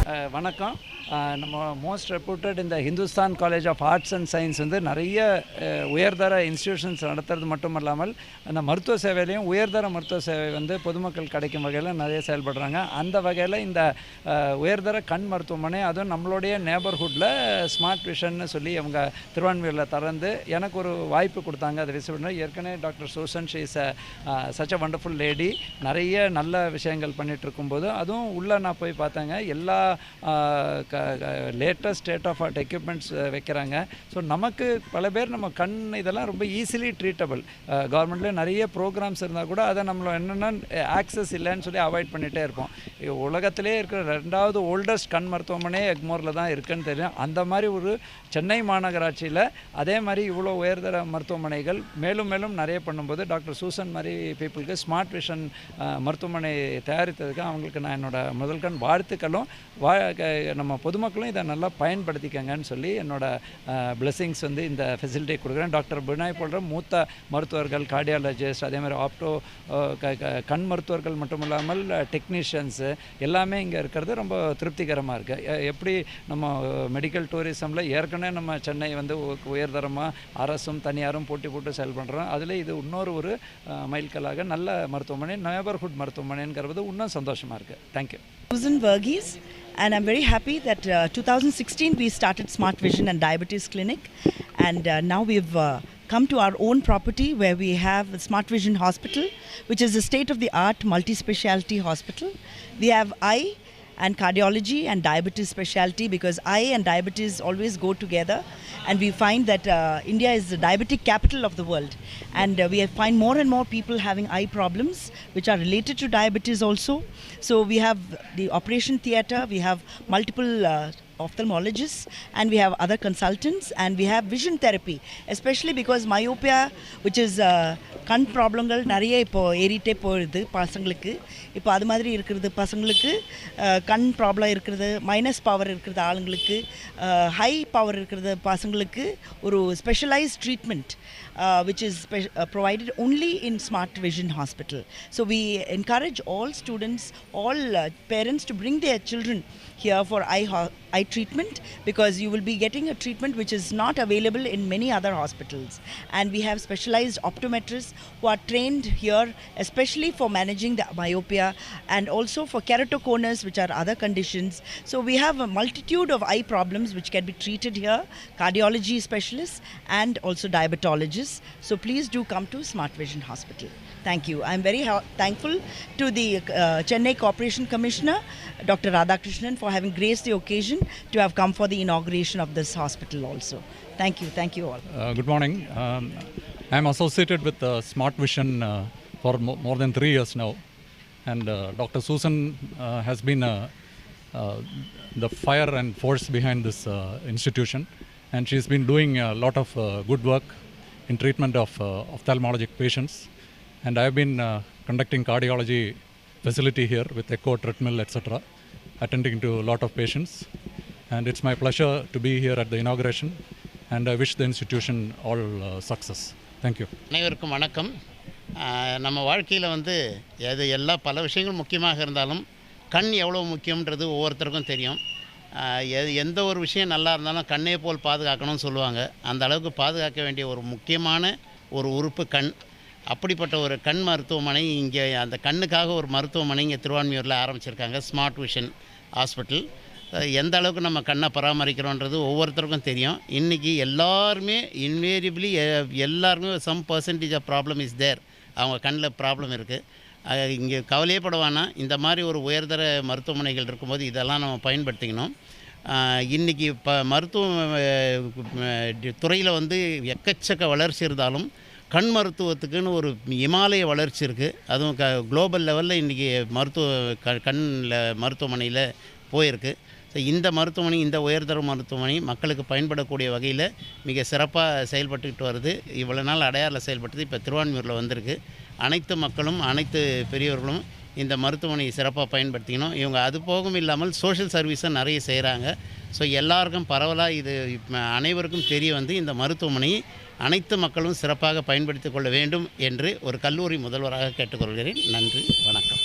வணக்கம். நம்ம most reputed இந்த Hindustan college of arts and science வந்து நிறைய உயர்தர இன்ஸ்டிடியூஷன்ஸ் நடத்துறது மட்டும் இல்லாமல் அந்த மருத்துவ சேவையிலையும் உயர்தர மருத்துவ சேவை வந்து பொதுமக்கள் கிடைக்கும் வகையில் நிறைய செயல்படுறாங்க. அந்த வகையில் இந்த உயர்தர கண் மருத்துவமனை அதுவும் நம்மளுடைய நேபர்ஹுட்டில் ஸ்மார்ட் விஷன்னு சொல்லி அவங்க திருவான்மையூரில் திறந்து எனக்கு ஒரு வாய்ப்பு கொடுத்தாங்க. அதை ரிசீவ் பண்ண ஏற்கனவே doctor Susan she is such a wonderful lady. நிறைய நல்ல விஷயங்கள் பண்ணிகிட்டு இருக்கும்போது அதுவும் உள்ளே நான் போய் பார்த்தேங்க. எல்லா latest state of art equipments வைக்கிறாங்க. ஸோ நமக்கு பல பேர் நம்ம கண் இதெல்லாம் ரொம்ப ஈஸிலி ட்ரீட்டபிள். கவர்மெண்ட்லேயே நிறைய ப்ரோக்ராம்ஸ் இருந்தால் கூட அதை நம்மளை என்னென்னா ஆக்சஸ் இல்லைன்னு சொல்லி அவாய்ட் பண்ணிகிட்டே இருப்போம். உலகத்திலே இருக்கிற 2வது ஓல்டஸ்ட் கண் மருத்துவமனை எக்மோரில் தான் இருக்குதுன்னு தெரியும். அந்த மாதிரி ஒரு சென்னை மாநகராட்சியில் அதே மாதிரி இவ்வளோ உயர்தர மருத்துவமனைகள் மேலும் மேலும் நிறைய பண்ணும்போது டாக்டர் சூசன் மாதிரி பீப்புளுக்கு ஸ்மார்ட் விஷன் மருத்துவமனை தயாரித்ததுக்கு அவங்களுக்கு நான் என்னோட முதல் கண் வாழ்த்துக்களும் நம்ம பொதுமக்களும் இதை நல்லா பயன்படுத்திக்கங்கன்னு சொல்லி என்னோட பிளெஸிங்ஸ் வந்து இந்த ஃபெசிலிட்டி கொடுக்குறேன். டாக்டர் பினாய் போன்ற மூத்த மருத்துவர்கள், கார்டியாலஜிஸ்ட், அதேமாதிரி ஆப்டோ கண் மருத்துவர்கள் மட்டும் இல்லாமல் டெக்னீஷியன்ஸு எல்லாமே இங்கே இருக்கிறது ரொம்ப திருப்திகரமாக இருக்குது. எப்படி நம்ம மெடிக்கல் டூரிசமில் ஏற்கனவே நம்ம சென்னை வந்து உயர்தரமாக அரசும் தனியாரும் போட்டி போட்டு செயல்படுறோம். அதில் இது இன்னொரு மைல்கல்லாக நல்ல மருத்துவமனை, நேபர்ஹுட் மருத்துவமனைங்கிறது இன்னும் சந்தோஷமாக இருக்குது. Thank you. Susan Verghese, and I'm very happy that 2016 we started Smart Vision and Diabetes Clinic, and now we've come to our own property where we have Smart Vision Hospital, which is a state-of-the-art multi-specialty hospital. We have eye and cardiology and diabetes specialty, because eye and diabetes always go together, and we find that India is the diabetic capital of the world, and we find more and more people having eye problems which are related to diabetes also. So we have the operation theatre, we have multiple ophthalmologists, and we have other consultants, and we have vision therapy, especially because myopia, which is கண் ப்ராப்ளங்கள் நிறைய இப்போது ஏறிட்டே போயிடுது பசங்களுக்கு. இப்போ அது மாதிரி இருக்கிறது பசங்களுக்கு கண் ப்ராப்ளம் இருக்கிறது, மைனஸ் பவர் இருக்கிறது ஆளுங்களுக்கு, ஹை பவர் இருக்கிறது பசங்களுக்கு ஒரு specialised treatment which is provided only in Smart Vision Hospital. So we encourage all students, all parents to bring their children here for eye treatment, because you will be getting a treatment which is not available in many other hospitals. And we have specialized optometrists who are trained here especially for managing the myopia and also for keratoconus, which are other conditions. So we have a multitude of eye problems which can be treated here, cardiology specialists and also diabetologists. So please do come to Smart Vision Hospital. Thank you. I'm very thankful to the Chennai Corporation Commissioner, Dr. Radhakrishnan, for having graced the occasion to have come for the inauguration of this hospital also. Thank you. Thank you all. Good morning. I'm associated with Smart Vision for more than 3 years now. And Dr. Susan has been the fire and force behind this institution. And she's been doing a lot of good work in treatment of ophthalmologic patients. And I've been conducting cardiology facility here with echo, treadmill, etc., attending to a lot of patients. And it's my pleasure to be here at the inauguration, and I wish the institution all success. Thank you. அனைவருக்கும் வணக்கம். நம்ம வாழ்க்கையில் வந்து பல விஷயங்கள் முக்கியமாக இருந்தாலும் கண் எவ்வளோ முக்கியம்ன்றது ஒவ்வொருத்தருக்கும் தெரியும். எந்த ஒரு விஷயம் நல்லா இருந்தாலும் கண்ணே போல் பாதுகாக்கணும்னு சொல்லுவாங்க. அந்த அளவுக்கு பாதுகாக்க வேண்டிய ஒரு முக்கியமான ஒரு உறுப்பு கண். அப்படிப்பட்ட ஒரு கண் மருத்துவமனை இங்கே, அந்த கண்ணுக்காக ஒரு மருத்துவமனை இங்கே திருவான்மியூரில் ஆரம்பிச்சிருக்காங்க, ஸ்மார்ட் விஷன் ஹாஸ்பிட்டல். எந்த அளவுக்கு நம்ம கண்ணை பராமரிக்கிறோன்றது ஒவ்வொருத்தருக்கும் தெரியும். இன்றைக்கி எல்லாருமே இன்வேரியபிளி எல்லாருமே some percentage of problem is there. அவங்க கண்ணில் ப்ராப்ளம் இருக்குது. இங்கே கவலையே படுவானா, இந்த மாதிரி ஒரு உயர்தர மருத்துவமனைகள் இருக்கும்போது இதெல்லாம் நம்ம பயன்படுத்திக்கணும். இன்றைக்கி மருத்துவ துறையில் வந்து எக்கச்சக்க வளர்ச்சி இருந்தாலும் கண் மருத்துவத்துக்குன்னு ஒரு இமாலய வளர்ச்சி இருக்குது. அதுவும் குளோபல் லெவலில் இன்றைக்கி கண்ணில் மருத்துவமனையில் போயிருக்கு. ஸோ இந்த மருத்துவமனை, இந்த உயர்தர மருத்துவமனை மக்களுக்கு பயன்படக்கூடிய வகையில் மிக சிறப்பாக செயல்பட்டுக்கிட்டு வருது. இவ்வளோ நாள் அடையாறில் செயல்பட்டது, இப்போ திருவான்மியூரில் வந்திருக்கு. அனைத்து மக்களும், அனைத்து பெரியவர்களும் இந்த மருத்துவமனையை சிறப்பாக பயன்படுத்திக்கணும். இவங்க அது போகும் இல்லாமல் சோஷியல் சர்வீஸை நிறைய செய்கிறாங்க. ஸோ எல்லாருக்கும் பரவலாக இது அனைவருக்கும் தெரிய வந்து இந்த மருத்துவமனையை அனைத்து மக்களும் சிறப்பாக பயன்படுத்தி கொள்ள வேண்டும் என்று ஒரு கல்லூரி முதல்வராக கேட்டுக்கொள்கிறேன். நன்றி, வணக்கம்.